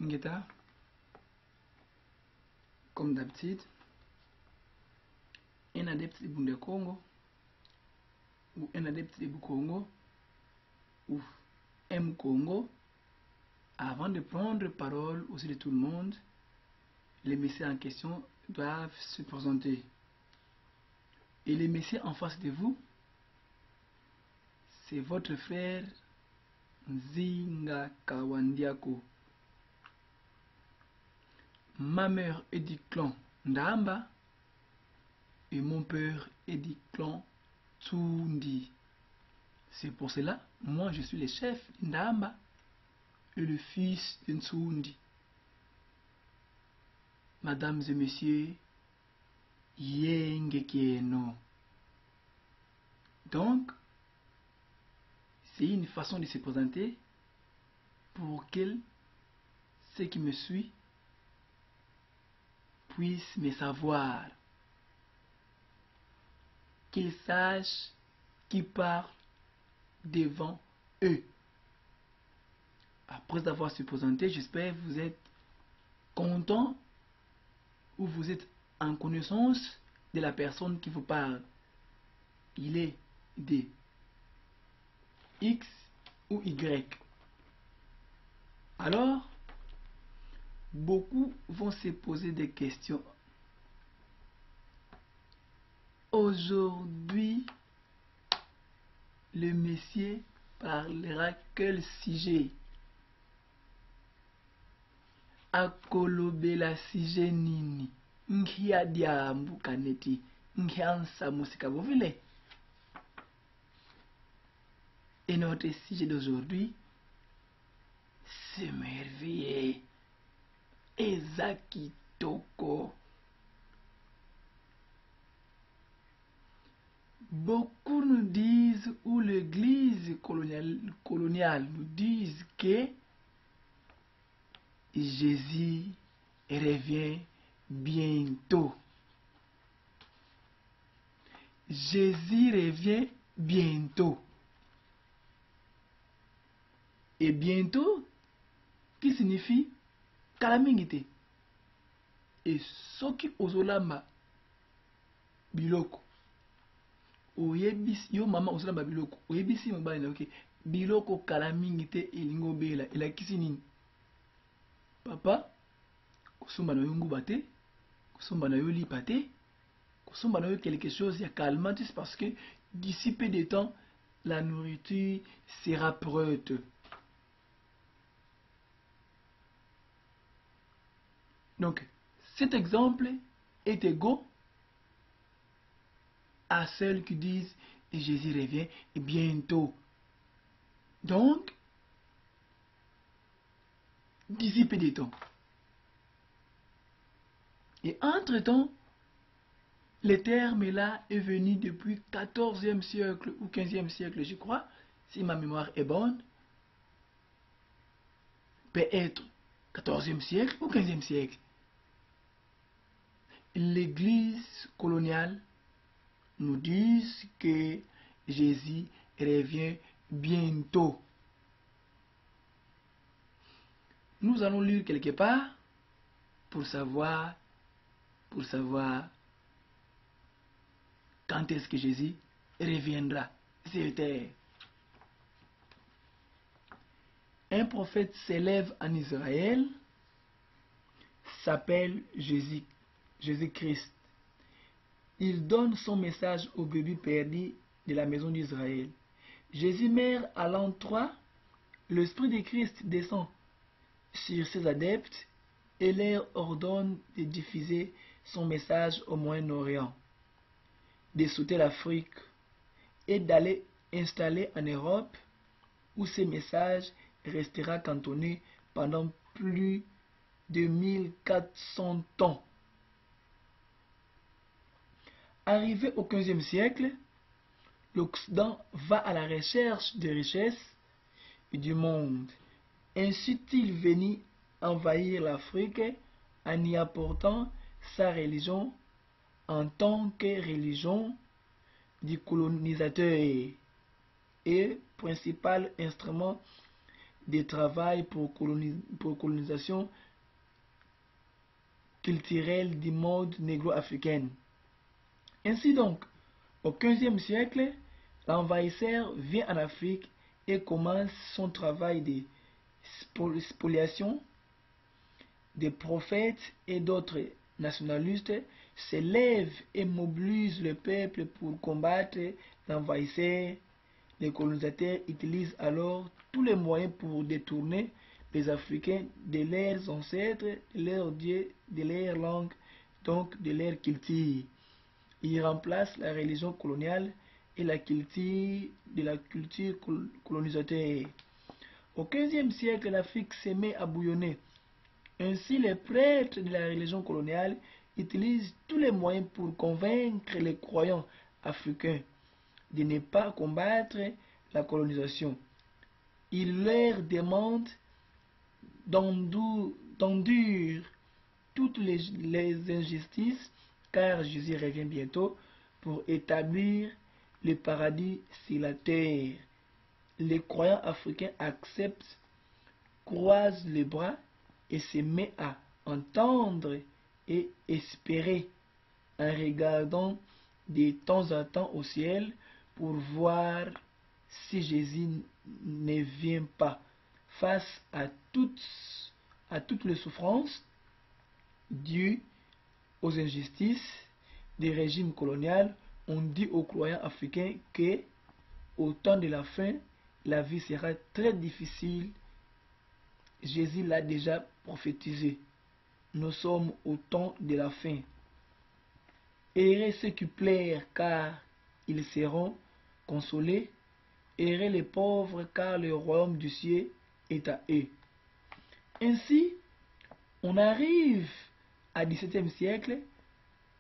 Ngeta, comme d'habitude, un adepte de Bunda Congo ou un adepte de Bukongo ou M Congo, avant de prendre parole aux yeux de tout le monde, les messieurs en question doivent se présenter. Et les messieurs en face de vous, c'est votre frère Nzinga Kawandiako. Ma mère est du clan Ndamba et mon père est du clan Tsundi. C'est pour cela, moi je suis le chef Ndamba et le fils de Tsundi. Mesdames et messieurs, Yengekieno. Donc, c'est une façon de se présenter pour que ceux qui me suivent puissent me savoir, qu'ils sachent qui parle devant eux. Après avoir se présenté, j'espère que vous êtes content ou vous êtes en connaissance de la personne qui vous parle. Il est de X ou Y. Alors, beaucoup vont se poser des questions. Aujourd'hui, le monsieur parlera quel sujet? Akolobela sujet nini? Nkia diambu kaneti? Nkiansa musika bovile? Et notre sujet d'aujourd'hui, c'est merveilleux. Ezaki Toko. Beaucoup nous disent, ou l'église coloniale nous disent que Jésus revient bientôt. Jésus revient bientôt. Et bientôt, qui signifie kalamingite. Et soki ozolamba biloko. Oyebisi yo mama ozolamba biloko. Oyebisi mobali na oke biloko kalamingite elingo bela elakisi nini? Papa, kosomba na yo nguba te, kosomba na yo lipa te, kosomba na yo quelque chose ya calmant, c'est parce que d'ici peu de temps, la nourriture sera prête. Donc, cet exemple est égaux à celles qui disent Jésus revient bientôt. Donc, d'ici peu de temps. Et entre-temps, le terme là est venu depuis 14e siècle ou 15e siècle, je crois, si ma mémoire est bonne. Peut être 14e siècle ou 15e siècle. L'église coloniale nous dit que Jésus revient bientôt. Nous allons lire quelque part pour savoir quand est-ce que Jésus reviendra sur terre. Un prophète s'élève en Israël, s'appelle Jésus-Christ. Il donne son message au bébé perdu de la maison d'Israël. Jésus meurt à l'an 3, l'Esprit de Christ descend sur ses adeptes et leur ordonne de diffuser son message au Moyen-Orient, de sauter l'Afrique et d'aller installer en Europe où ce message restera cantonné pendant plus de 1400 ans. Arrivé au XVe siècle, l'Occident va à la recherche des richesses du monde. Ainsi est-il venu envahir l'Afrique en y apportant sa religion en tant que religion du colonisateur et principal instrument de travail pour colonisation culturelle du monde négro-africain. Ainsi donc, au XVe siècle, l'envahisseur vient en Afrique et commence son travail de spoliation. Des prophètes et d'autres nationalistes s'élèvent et mobilisent le peuple pour combattre l'envahisseur. Les colonisateurs utilisent alors tous les moyens pour détourner les Africains de leurs ancêtres, de leurs dieux, de leur langue, donc de leur culture. Ils remplacent la religion coloniale et la culture de la culture colonisateur. Au XVe siècle, l'Afrique se met à bouillonner. Ainsi, les prêtres de la religion coloniale utilisent tous les moyens pour convaincre les croyants africains de ne pas combattre la colonisation. Ils leur demandent d'endurer toutes les injustices, car Jésus revient bientôt pour établir le paradis sur la terre. Les croyants africains acceptent, croisent les bras et se mettent à entendre et espérer en regardant de temps en temps au ciel pour voir si Jésus ne vient pas. Face à toutes les souffrances dues aux injustices des régimes coloniaux, on dit aux croyants africains que au temps de la fin, la vie sera très difficile. Jésus l'a déjà prophétisé. Nous sommes au temps de la fin. Heureux ceux qui pleurent, car ils seront consolés. Heureux les pauvres, car le royaume du ciel est à eux. Ainsi, on arrive au XVIIe siècle,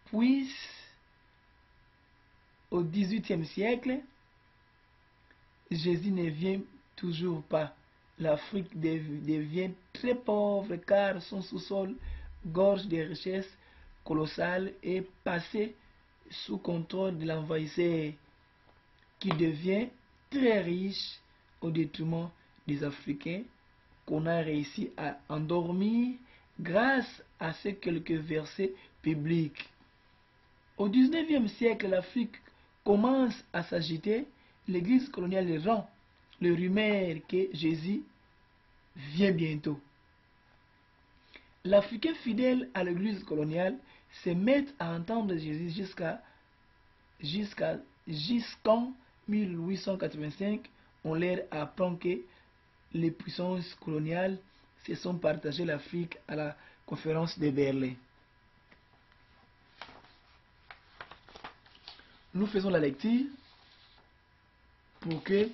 puis au XVIIIe siècle, Jésus ne vient toujours pas. L'Afrique devient très pauvre car son sous-sol gorge de richesses colossales est passé sous contrôle de l'envahisseur qui devient très riche au détriment des Africains qu'on a réussi à endormir grâce à ces quelques versets bibliques. Au XIXe siècle, l'Afrique commence à s'agiter. L'église coloniale rend le rumeur que Jésus vient bientôt. L'Africain fidèle à l'église coloniale se met à entendre Jésus jusqu'en 1885. On leur apprend que les puissances coloniales se sont partagées l'Afrique à la conférence de Berlin. Nous faisons la lecture pour que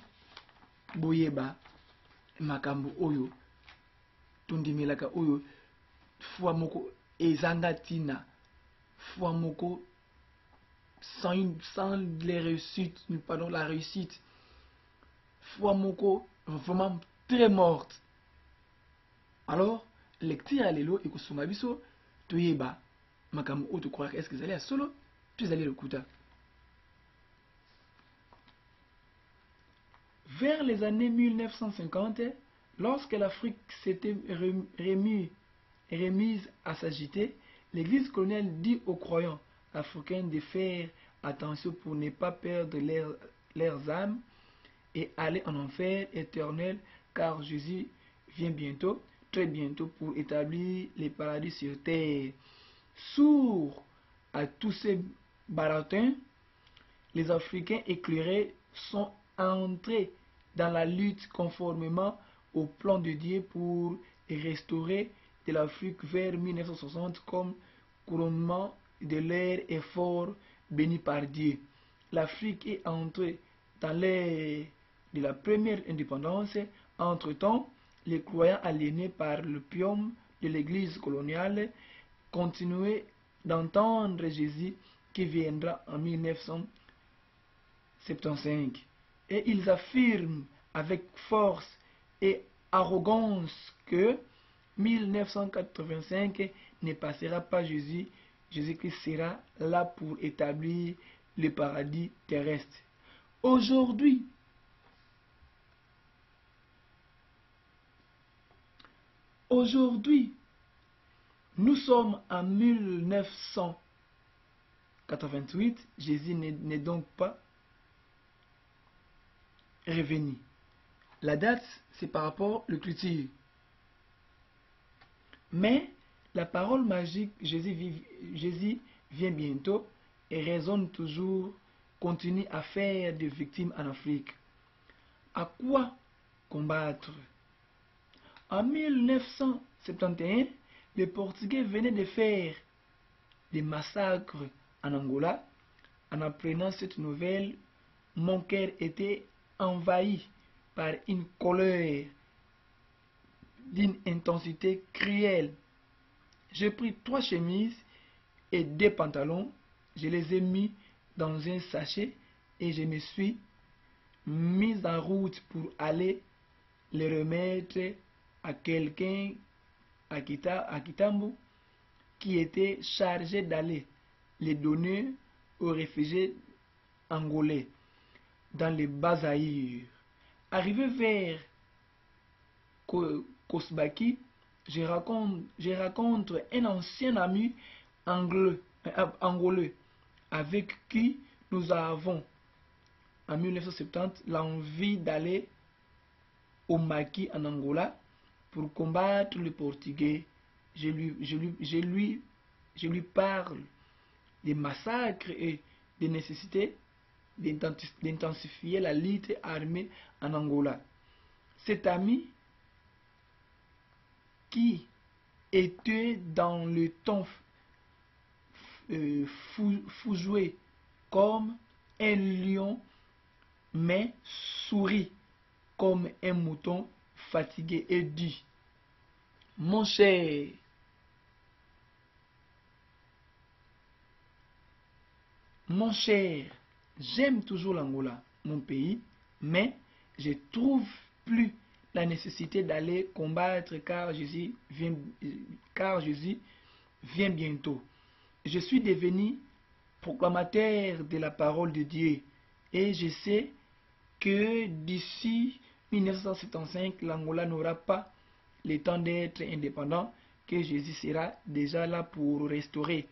boyeba makambo oyo tundimelaka oyo fois moko ezanga tina fois moko sans les réussites, pardon, la réussite fois moko vraiment très morte. Alors lecture à lelo et kusuma biso toyeba makambo oyo croire est-ce que vous allez à solo puis vous allez le kuta. Vers les années 1950, lorsque l'Afrique s'était remise à s'agiter, l'Église coloniale dit aux croyants africains de faire attention pour ne pas perdre leurs âmes et aller en enfer éternel, car Jésus vient bientôt, très bientôt, pour établir les paradis sur terre. Sourds à tous ces baratins, les Africains éclairés sont entrés dans la lutte conformément au plan de Dieu pour restaurer de l'Afrique vers 1960 comme couronnement de leur effort béni par Dieu. L'Afrique est entrée dans l'ère de la première indépendance. Entre-temps, les croyants aliénés par l'opium de l'église coloniale continuaient d'entendre Jésus qui viendra en 1975. Et ils affirment avec force et arrogance que 1985 ne passera pas Jésus. Jésus-Christ sera là pour établir le paradis terrestre. Aujourd'hui, Aujourd'hui, nous sommes en 1988, Jésus n'est donc pas revenu. La date, c'est par rapport à l'écriture. Mais la parole magique, Jésus vient bientôt et raisonne toujours, continue à faire des victimes en Afrique. À quoi combattre? En 1971, les Portugais venaient de faire des massacres en Angola. En apprenant cette nouvelle, mon cœur était envahi par une colère d'une intensité cruelle. J'ai pris 3 chemises et 2 pantalons, je les ai mis dans un sachet et je me suis mis en route pour aller les remettre à quelqu'un à Kitambo qui était chargé d'aller les donner aux réfugiés angolais dans les Bazaïrs. Arrivé vers Kosbaki, je rencontre un ancien ami angolais avec qui nous avons en 1970 l'envie d'aller au Maki en Angola pour combattre le Portugais. Je lui parle des massacres et des nécessités d'intensifier la lutte armée en Angola. Cet ami qui était dans le temps joué comme un lion, mais sourit comme un mouton fatigué et dit: mon cher, j'aime toujours l'Angola, mon pays, mais je trouve plus la nécessité d'aller combattre car Jésus vient bientôt. Je suis devenu proclamateur de la parole de Dieu et je sais que d'ici 1975, l'Angola n'aura pas le temps d'être indépendant, que Jésus sera déjà là pour restaurer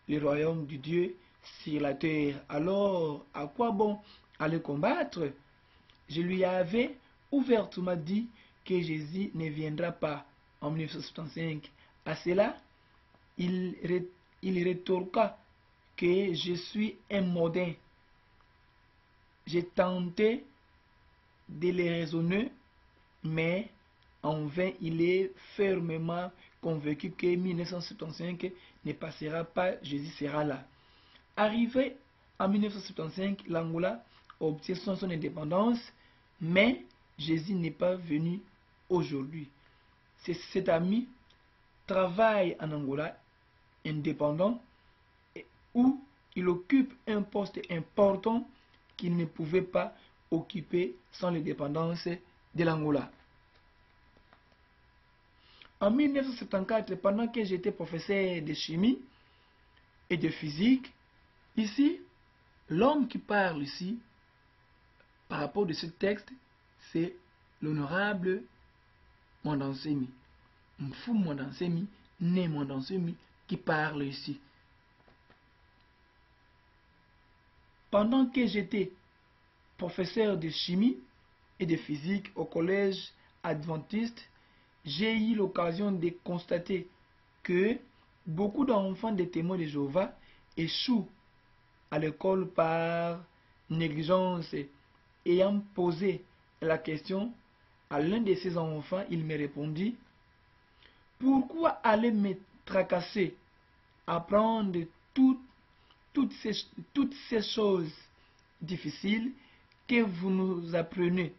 le royaume de Dieu sur la terre. Alors, à quoi bon aller combattre? Je lui avais ouvertement dit que Jésus ne viendra pas en 1975. À cela, il rétorqua que je suis un modin. J'ai tenté de les raisonner, mais en vain. Il est fermement convaincu que 1975 ne passera pas, Jésus sera là. Arrivé en 1975, l'Angola obtient son indépendance, mais Jésus n'est pas venu aujourd'hui. Cet ami travaille en Angola, indépendant, où il occupe un poste important qu'il ne pouvait pas occuper sans l'indépendance de l'Angola. En 1974, pendant que j'étais professeur de chimie et de physique, ici, l'homme qui parle ici, par rapport à ce texte, c'est l'honorable Mondansemi. Mfou Mondansemi, né Mondansemi, qui parle ici. Pendant que j'étais professeur de chimie et de physique au collège adventiste, j'ai eu l'occasion de constater que beaucoup d'enfants des témoins de Jéhovah échouent à l'école par négligence. Ayant posé la question à l'un de ces enfants, il me répondit: pourquoi aller me tracasser, apprendre toutes ces choses difficiles que vous nous apprenez,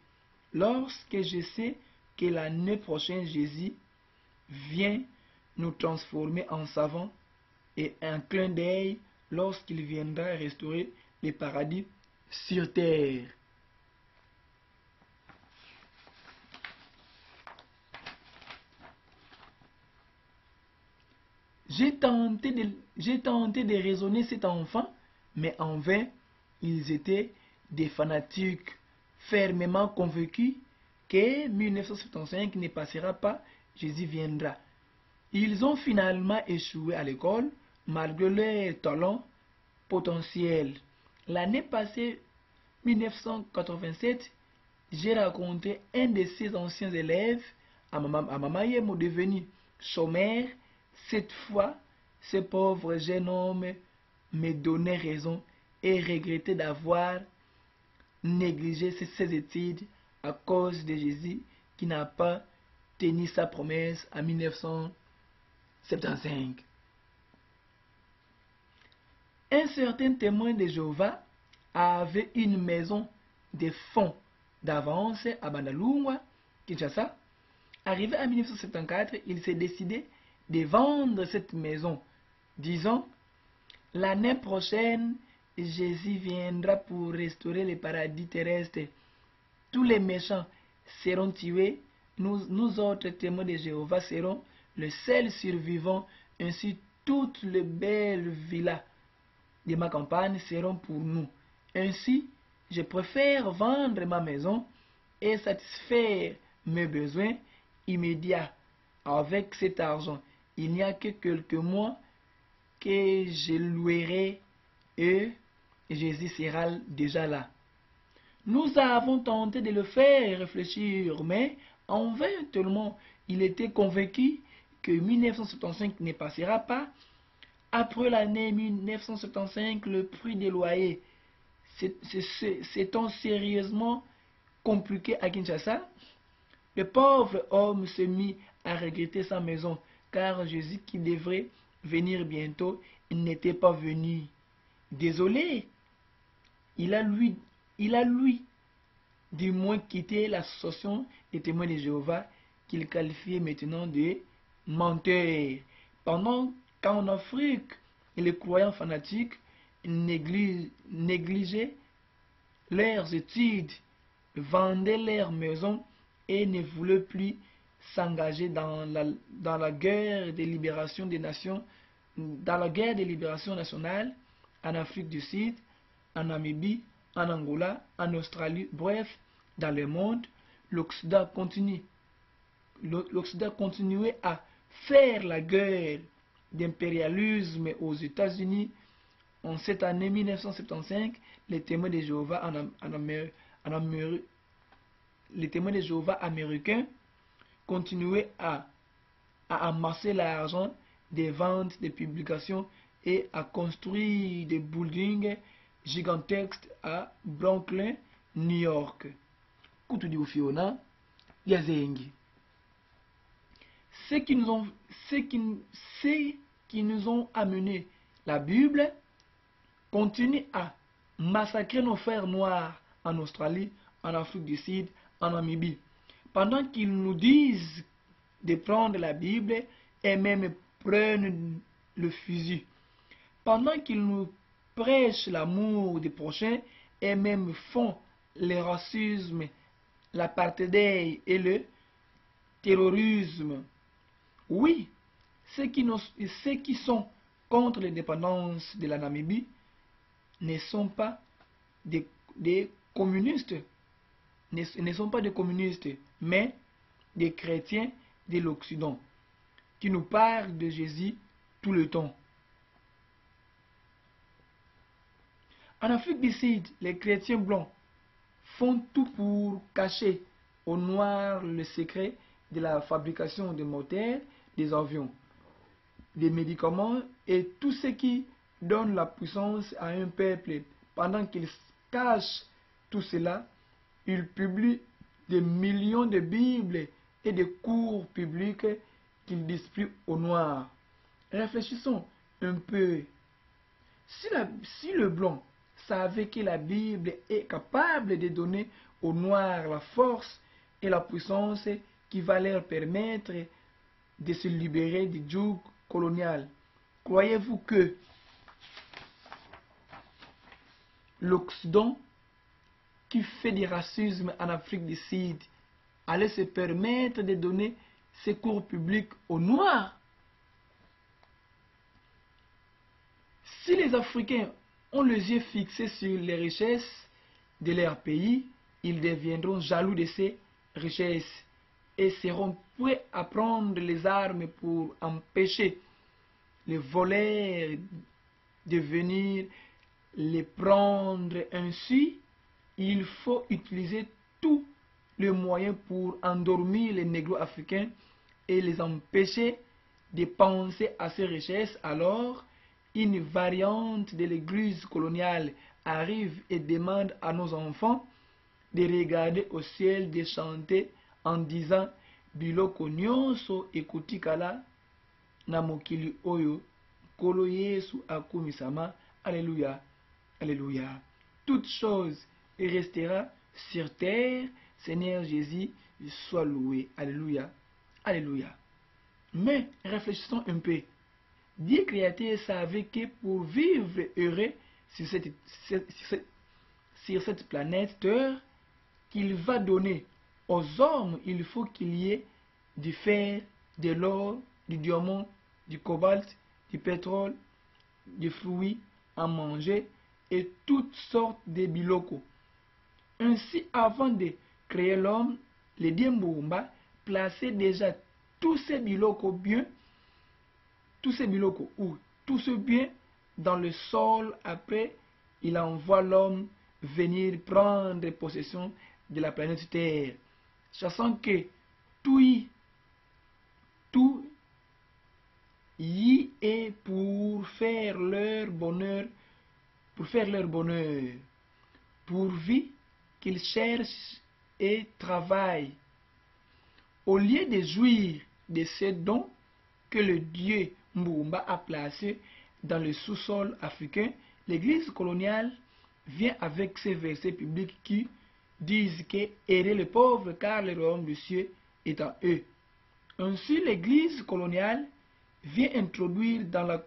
lorsque je sais que l'année prochaine Jésus vient nous transformer en savants, et un clin d'œil lorsqu'il viendra restaurer le paradis sur terre. J'ai tenté de raisonner cet enfant, mais en vain. Ils étaient des fanatiques fermement convaincus que 1975 ne passera pas, Jésus viendra. Ils ont finalement échoué à l'école malgré leur talent potentiel. L'année passée, 1987, j'ai rencontré un de ses anciens élèves à Mamayemo devenu chômeur. Cette fois, ce pauvre jeune homme me donnait raison et regrettait d'avoir négligé ses études à cause de Jésus qui n'a pas tenu sa promesse en 1975. Un certain témoin de Jéhovah avait une maison de fonds d'avance à Bandalungwa, Kinshasa. Arrivé en 1974, il s'est décidé de vendre cette maison. Disons, l'année prochaine, Jésus viendra pour restaurer le paradis terrestre. Tous les méchants seront tués. Nous autres témoins de Jéhovah serons les seuls survivants. Ainsi, toutes les belles villas de ma campagne seront pour nous. Ainsi, je préfère vendre ma maison et satisfaire mes besoins immédiats avec cet argent. Il n'y a que quelques mois que je louerai et Jésus sera déjà là. Nous avons tenté de le faire réfléchir, mais en vain tellement il était convaincu que 1975 ne passera pas. Après l'année 1975, le prix des loyers s'étant sérieusement compliqué à Kinshasa, le pauvre homme se mit à regretter sa maison, car Jésus qui devrait venir bientôt, il n'était pas venu. Désolé, il a lui du moins quitté l'association des témoins de Jéhovah qu'il qualifiait maintenant de menteurs. Pendant qu'en Afrique, les croyants fanatiques négligeaient leurs études, vendaient leurs maisons et ne voulaient plus s'engager dans la guerre de libération des nations, dans la guerre de libération nationale en Afrique du Sud, en Namibie, en Angola, en Australie, bref, dans le monde, l'Occident continuait à faire la guerre d'impérialisme aux États-Unis. En cette année 1975, les témoins de Jéhovah les témoins de Jéhovah américains continuaient à amasser l'argent des ventes, des publications et à construire des buildings gigantesques à Brooklyn, New York. Kutudi Ufiona, Yazengi. Ceux qui nous ont amené la Bible continuent à massacrer nos frères noirs en Australie, en Afrique du Sud, en Namibie. Pendant qu'ils nous disent de prendre la Bible et même prennent le fusil. Pendant qu'ils nous prêchent l'amour des prochains et même font le racisme, l'apartheid et le terrorisme. Oui, ceux qui sont contre l'indépendance de la Namibie ne sont pas des communistes, ne sont pas des communistes, mais des chrétiens de l'Occident, qui nous parlent de Jésus tout le temps. En Afrique du Sud, les chrétiens blancs font tout pour cacher aux noirs le secret de la fabrication des moteurs, des avions, des médicaments et tout ce qui donne la puissance à un peuple. Pendant qu'ils cachent tout cela, ils publient des millions de Bibles et de cours publics qu'ils distribuent aux Noirs. Réfléchissons un peu. Si le blanc savait que la Bible est capable de donner aux Noirs la force et la puissance qui va leur permettre de se libérer du joug colonial, croyez-vous que l'Occident, qui fait du racisme en Afrique du Sud, allait se permettre de donner ces cours publics aux Noirs? Si les Africains ont les yeux fixés sur les richesses de leur pays, ils deviendront jaloux de ces richesses et seront prêts à prendre les armes pour empêcher les voleurs de venir les prendre. Ainsi, il faut utiliser tous les moyens pour endormir les négros africains et les empêcher de penser à ces richesses. Alors, une variante de l'église coloniale arrive et demande à nos enfants de regarder au ciel, de chanter en disant biloko nyonso ekotikala na mokili oyo Kolo Yesu akumisama. Alléluia, alléluia. Toute chose restera sur terre. Seigneur Jésus soit loué. Alléluia, alléluia. Mais réfléchissons un peu. Dieu créateur savait que pour vivre heureux sur cette planète Terre qu'il va donner aux hommes, il faut qu'il y ait du fer, de l'or, du diamant, du cobalt, du pétrole, des fruits à manger et toutes sortes de biloko. Ainsi, avant de créer l'homme, les Diembumba plaçaient déjà tous ces biloko bien, tous ces biloko ou tout ce bien dans le sol. Après, il envoie l'homme venir prendre possession de la planète Terre, sachant que tout y est pour faire leur bonheur, pourvu qu'ils cherchent et travaillent. Au lieu de jouir de ces dons que le Dieu Mbumba a placés dans le sous-sol africain, l'Église coloniale vient avec ces versets bibliques qui disent que aidez les pauvres car le royaume des cieux est en eux. Ainsi, l'Église coloniale vient introduire dans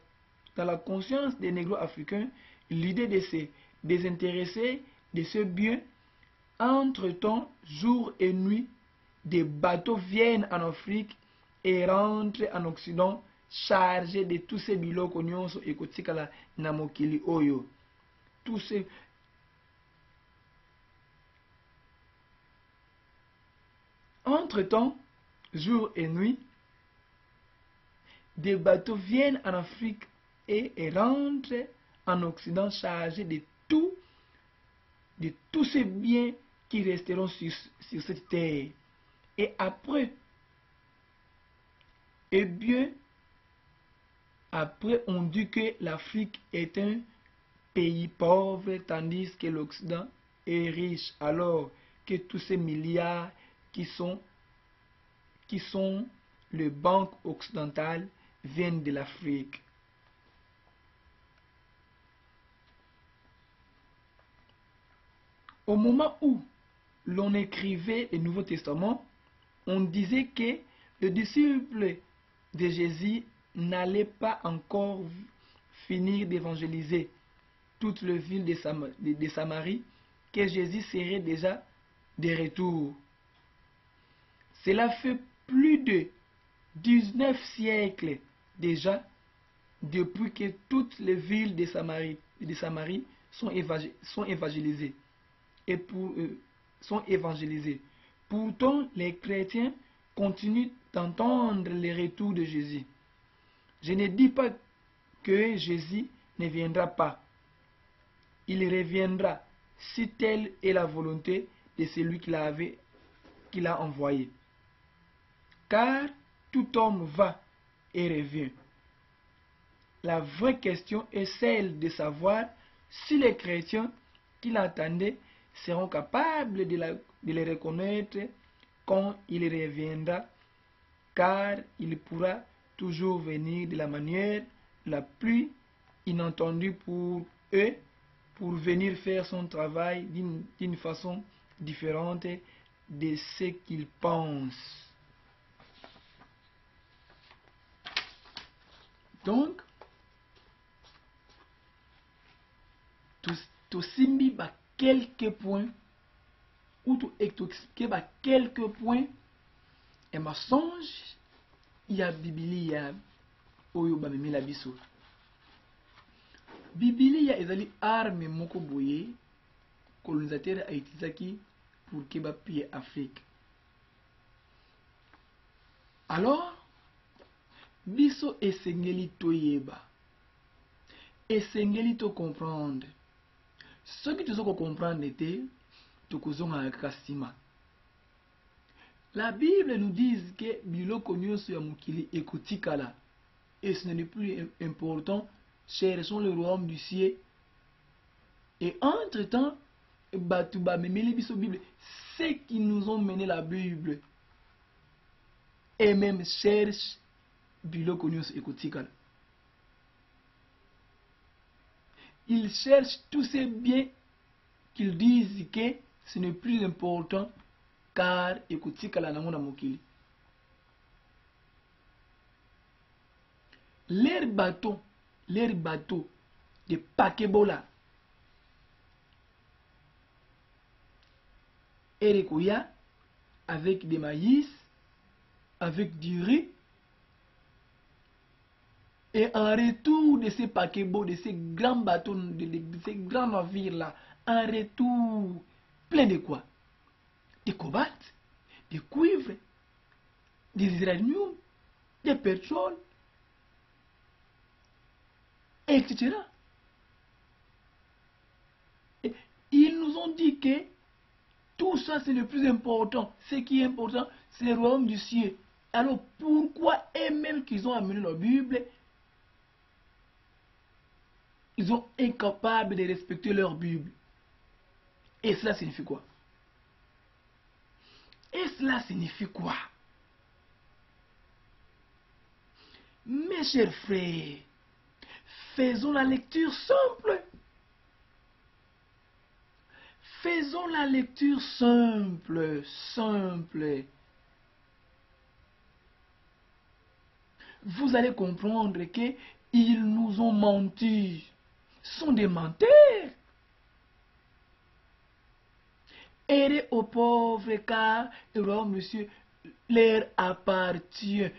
la conscience des négros africains l'idée de se désintéresser de ce bien. Entre-temps, jour et nuit, des bateaux viennent en Afrique et rentrent en Occident chargés de tous ces biloko nyonso ekotikala na mokili oyo. Tous ces Entre-temps, jour et nuit, des bateaux viennent en Afrique et rentrent en Occident chargés de tous ces biens qui resteront sur cette terre. Et après, on dit que l'Afrique est un pays pauvre, tandis que l'Occident est riche, alors que tous ces milliards qui sont les banques occidentales viennent de l'Afrique. Au moment où l'on écrivait le Nouveau Testament, on disait que le disciple de Jésus n'allait pas encore finir d'évangéliser toute la ville de Samarie, que Jésus serait déjà de retour. Cela fait plus de 19 siècles déjà depuis que toutes les villes de Samarie sont évangélisées. Pourtant, les chrétiens continuent d'entendre les retours de Jésus. Je ne dis pas que Jésus ne viendra pas. Il reviendra si telle est la volonté de celui qui l'a envoyé. Car tout homme va et revient. La vraie question est celle de savoir si les chrétiens qui l'entendaient seront capables de les reconnaître quand il reviendra, car il pourra toujours venir de la manière la plus inattendue pour eux, pour venir faire son travail d'une façon différente de ce qu'ils pensent. Donc, tu simbi ba quelques points ou tu expliquer ba quelques points et ma songe ya Biblia oyo ba mimila biso. Biblia ezali arme moko boye colonisateur a utilisaki pour que ba pied Afrique. Alors, biso esengeli toyeba, esengeli to comprendre. Ce qui te sont comprendre était, tokozonga kasima. La Bible nous dit que biloko nyonso ya mukili ekotikala, et ce n'est plus important, cherchons le royaume du ciel. Et entre-temps, batuba memeli biso Bible, ceux qui nous ont mené la Bible, et même cherchent biloko nyonso ekotikala. Ils cherchent tous ces biens qu'ils disent que ce n'est plus important car ekotikala nango na mokili. Leur bateau de pakebola erekoya avec des maïs, avec du riz. Et en retour de ces paquebots, de ces grands bateaux, de ces grands navires-là, en retour, plein de quoi? De cobalt, de cuivre, des uranium, de pétrole, etc. Et ils nous ont dit que tout ça, c'est le plus important. Ce qui est important, c'est le royaume du ciel. Alors pourquoi eux-mêmes qu'ils ont amené la Bible, ils sont incapables de respecter leur Bible? Et cela signifie quoi? Et cela signifie quoi? Mes chers frères, faisons la lecture simple. Faisons la lecture simple. Vous allez comprendre qu'ils nous ont menti. Ce sont des menteurs. Aidez aux pauvres car le royaume monsieur leur appartient.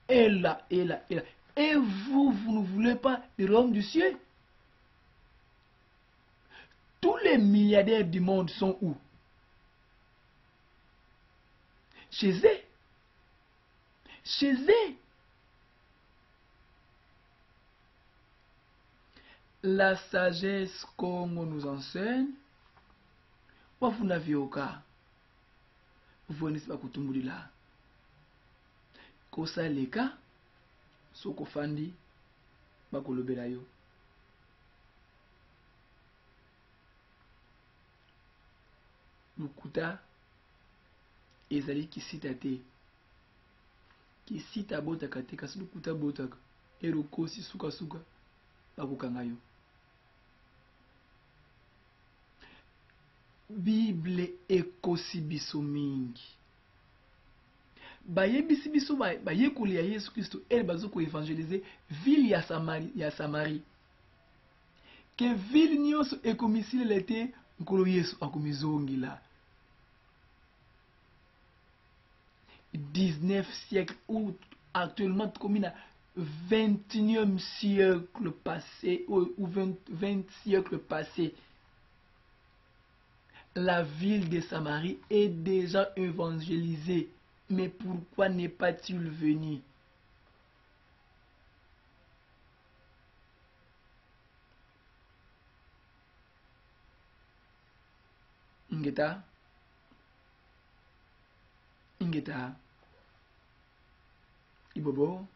Et là. Et vous ne voulez pas le royaume du ciel? Tous les milliardaires du monde sont où? Chez eux. Chez eux. La sagesse qu'on nous enseigne, vous n'avez aucun. Vous n'êtes pas coutume là. Kosa leka, soko fandi, bakolobela yo. Lukuta, ezali kisita te. Kisita botaka te, kasi lukuta botaka. Erokosi suka, bakokanga yo. Bible ekosi biso mingi. Bayebisi biso bayekoli ya Yesu Kristo ele bazoko évangéliser ville ya Samarie. Que ville nyonso ekomisile lete nkolo Yesu akomizongi la. 19e siècle ou actuellement comme na 21e siècle passé ou 20 siècles passés. La ville de Samarie est déjà évangélisée. Mais pourquoi n'est pas-il venu? Ingeta. Ibobo.